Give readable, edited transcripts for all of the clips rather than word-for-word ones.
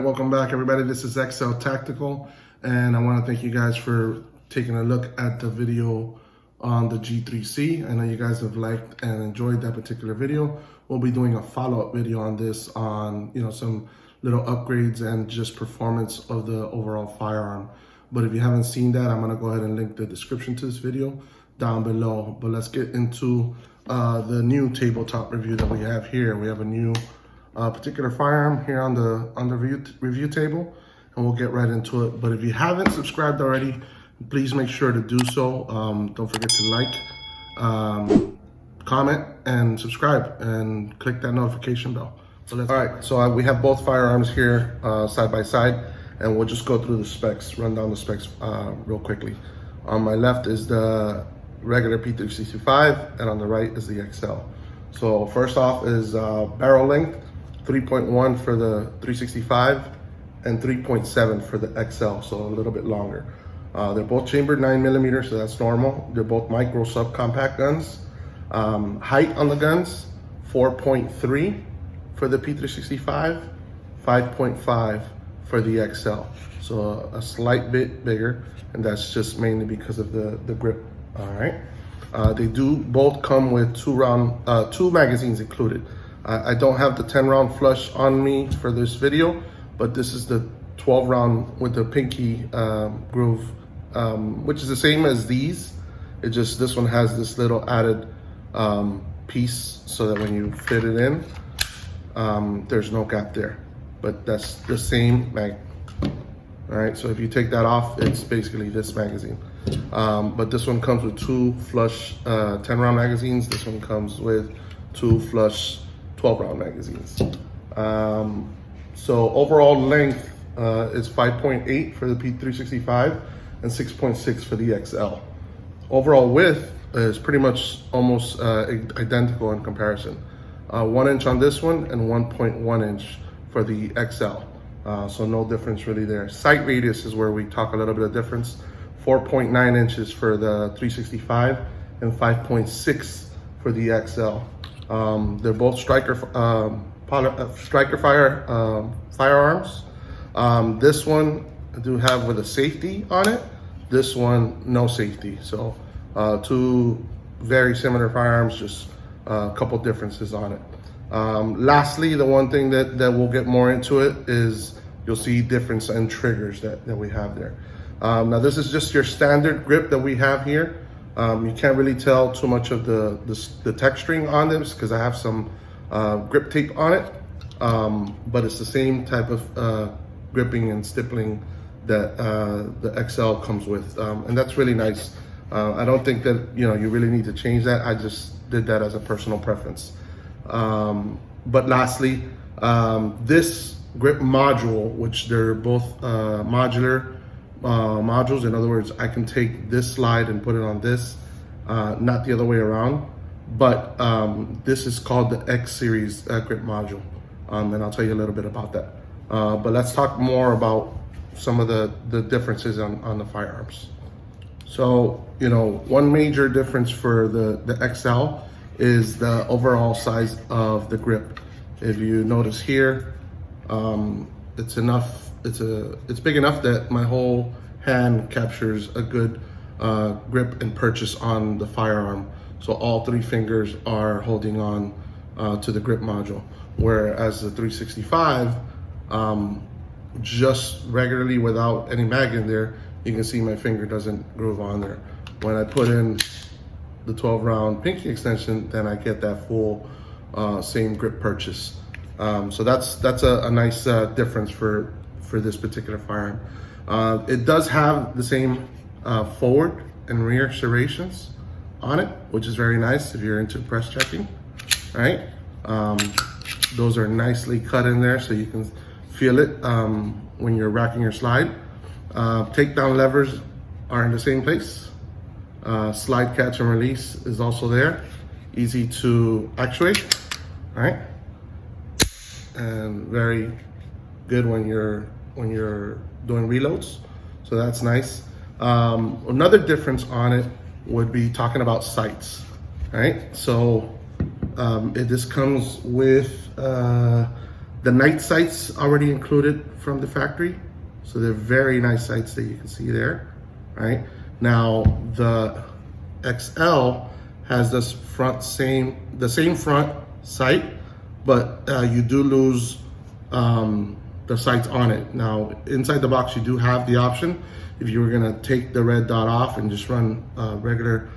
welcome back everybody. This is XL Tactical, and I want to thank you guys for taking a look at the video on the G3C. I know you guys have liked and enjoyed that particular video. We'll be doing a follow-up video on this on, some little upgrades and just performance of the overall firearm. But if you haven't seen that, I'm going to go ahead and link the description to this video down below. But let's get into the new tabletop review that we have here. We have a new particular firearm here on the review table, and we'll get right into it. But if you haven't subscribed already, please make sure to do so. Don't forget to like, comment, and subscribe, and click that notification bell. All right, so we have both firearms here side by side, and we'll just go through the specs, run down the specs real quickly. On my left is the regular P365, and on the right is the XL. So first off is barrel length, 3.1 for the 365 and 3.7 for the XL, so a little bit longer. They're both chambered 9mm, so that's normal. They're both micro subcompact guns. Height on the guns, 4.3 for the P365, 5.5 for the XL. So a slight bit bigger, and that's just mainly because of the grip. All right. They do both come with two magazines included. I don't have the 10-round flush on me for this video, but this is the 12-round with the pinky groove, which is the same as these. It just, this one has this little added piece so that when you fit it in, there's no gap there. But that's the same mag. All right, so if you take that off, it's basically this magazine. But this one comes with two flush 10-round magazines. This one comes with two flush 12-round magazines. So overall length is 5.8 for the P365 and 6.6 for the XL. Overall width is pretty much almost identical in comparison. 1 inch on this one and 1.1 inch for the XL. So no difference really there. Sight radius is where we talk a little bit of difference. 4.9 inches for the 365 and 5.6 for the XL. They're both striker firearms. This one I do have with a safety on it. This one, no safety. So two very similar firearms, just a couple differences on it. Lastly, the one thing that we'll get more into it is you'll see difference in triggers that we have there. Now this is just your standard grip that we have here. You can't really tell too much of the texturing on this because I have some grip tape on it, but it's the same type of gripping and stippling that the XL comes with, and that's really nice. I don't think that you really need to change that. I just did that as a personal preference. But lastly, this grip module, which they're both modular modules. In other words, I can take this slide and put it on this, not the other way around. But this is called the XSeries grip module, and I'll tell you a little bit about that. But let's talk more about some of the differences on the firearms. So, one major difference for the XL is the overall size of the grip. If you notice here, it's big enough that my whole hand captures a good grip and purchase on the firearm. So all three fingers are holding on to the grip module. Whereas the 365, just regularly without any mag in there, you can see my finger doesn't groove on there. When I put in the 12-round pinky extension, then I get that full same grip purchase. So that's a nice difference for this particular firearm. It does have the same forward and rear serrations on it, which is very nice if you're into press checking, right? Those are nicely cut in there so you can feel it when you're racking your slide. Takedown levers are in the same place. Slide catch and release is also there. Easy to actuate, right? And very good when you're doing reloads, so that's nice. Another difference on it would be talking about sights, right? So this comes with The night sights already included from the factory. So they're very nice sights that you can see there, right? Now the XL has this the same front sight, but you do lose the sights on it. Now inside the box you do have the option, if you were gonna take the red dot off and just run regular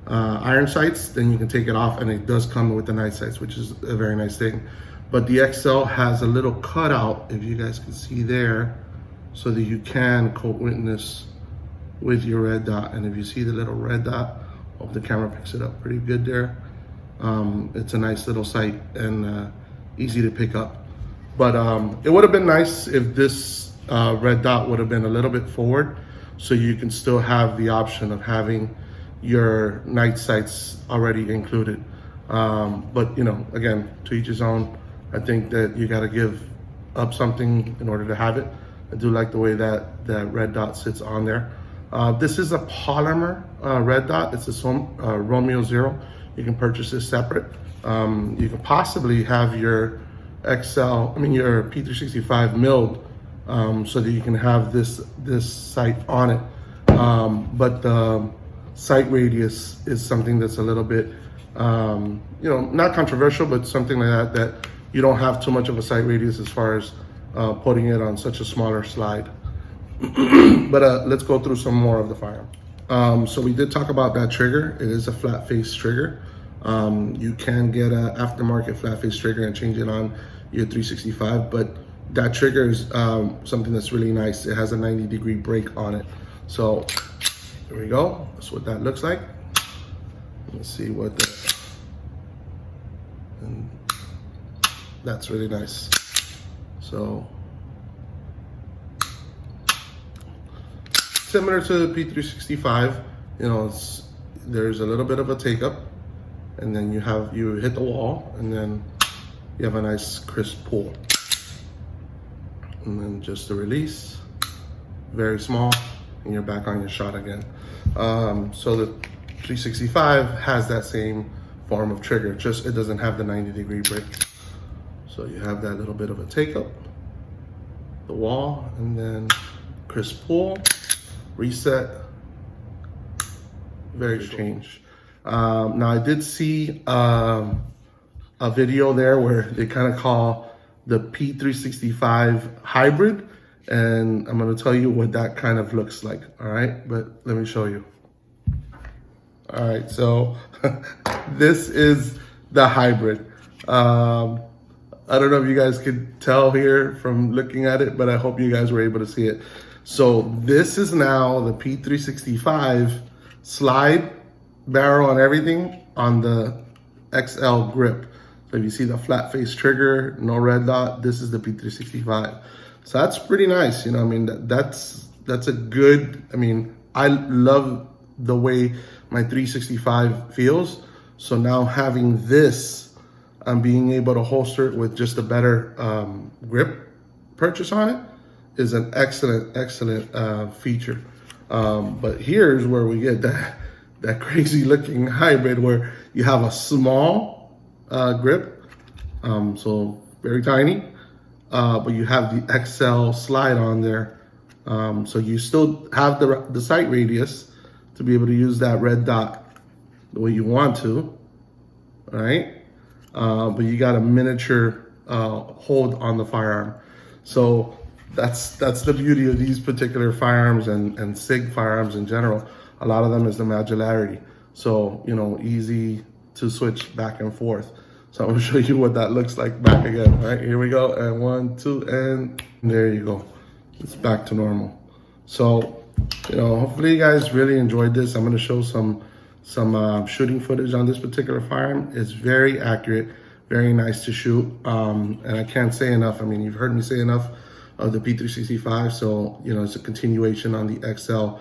iron sights, then you can take it off, and it does come with the night sights, which is a very nice thing. But the XL has a little cutout, if you guys can see there, so that you can coat witness with your red dot. And if you see the little red dot, hope the camera picks it up pretty good there. It's a nice little sight and easy to pick up. But it would have been nice if this red dot would have been a little bit forward, so you can still have the option of having your night sights already included. But you know, again, to each his own. I think that you got to give up something in order to have it. I do like the way that red dot sits on there. This is a polymer red dot. It's a RomeoZero. You can purchase this separate. You can possibly have your your P365 milled, so that you can have this sight on it. But the sight radius is something that's a little bit, you know, not controversial, but something like that you don't have too much of a sight radius as far as putting it on such a smaller slide. But let's go through some more of the firearm. So we did talk about that trigger. It is a flat face trigger. You can get an aftermarket flat face trigger and change it on your 365, but that trigger is something that's really nice. It has a 90-degree break on it. So there we go. That's what that looks like. Let's see what and that's really nice. So similar to the P365, you know, there's a little bit of a take up, and then you hit the wall, and then you have a nice crisp pull, and then just a release, very small, and you're back on your shot again. So the 365 has that same form of trigger, just it doesn't have the 90-degree break. So you have that little bit of a take up, the wall, and then crisp pull, reset, very change. Now I did see a video there where they kind of call the P365 hybrid, and I'm going to tell you what that kind of looks like. All right, but let me show you. All right, so this is the hybrid. I don't know if you guys could tell here from looking at it, but I hope you guys were able to see it. So this is now the P365 slide, barrel and everything on the XL grip. So if you see the flat face trigger, no red dot, this is the P365. So that's pretty nice. You know, I mean, that's a good, I mean, I love the way my 365 feels. So now having this, and being able to holster it with just a better grip purchase on it is an excellent feature. But here's where we get that crazy looking hybrid where you have a small grip, so very tiny, but you have the XL slide on there. So you still have the sight radius to be able to use that red dot the way you want to, all right? But you got a miniature hold on the firearm. So that's the beauty of these particular firearms and SIG firearms in general. A lot of them is the modularity. So, you know, easy to switch back and forth. So I'm gonna show you what that looks like back again. All right, here we go. And 1, 2, and there you go. It's back to normal. So, you know, hopefully you guys really enjoyed this. I'm gonna show some shooting footage on this particular firearm. It's very accurate, very nice to shoot. And I can't say enough. I mean, you've heard me say enough of the P365. So, you know, it's a continuation on the XL.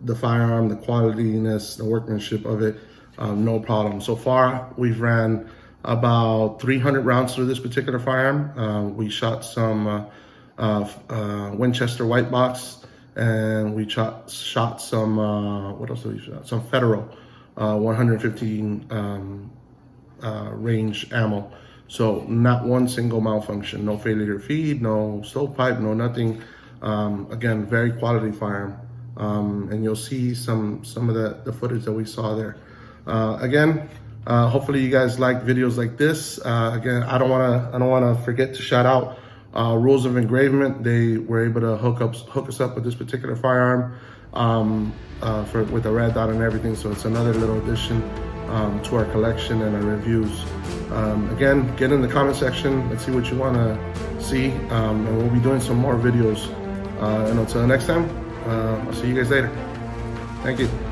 The firearm, the qualityness, the workmanship of it, no problem. So far, we've ran about 300 rounds through this particular firearm. We shot some Winchester white box, and we shot some, what else did we shot? Some Federal 115 range ammo. So not one single malfunction, no failure to feed, no stovepipe, no nothing. Again, very quality firearm. And you'll see some of the footage that we saw there. Again, hopefully you guys like videos like this. Again, I don't wanna forget to shout out Rules of Engravement. They were able to hook us up with this particular firearm with a red dot and everything. So it's another little addition to our collection and our reviews. Again, get in the comment section. Let's see what you want to see, and we'll be doing some more videos. And until next time, I'll see you guys later. Thank you.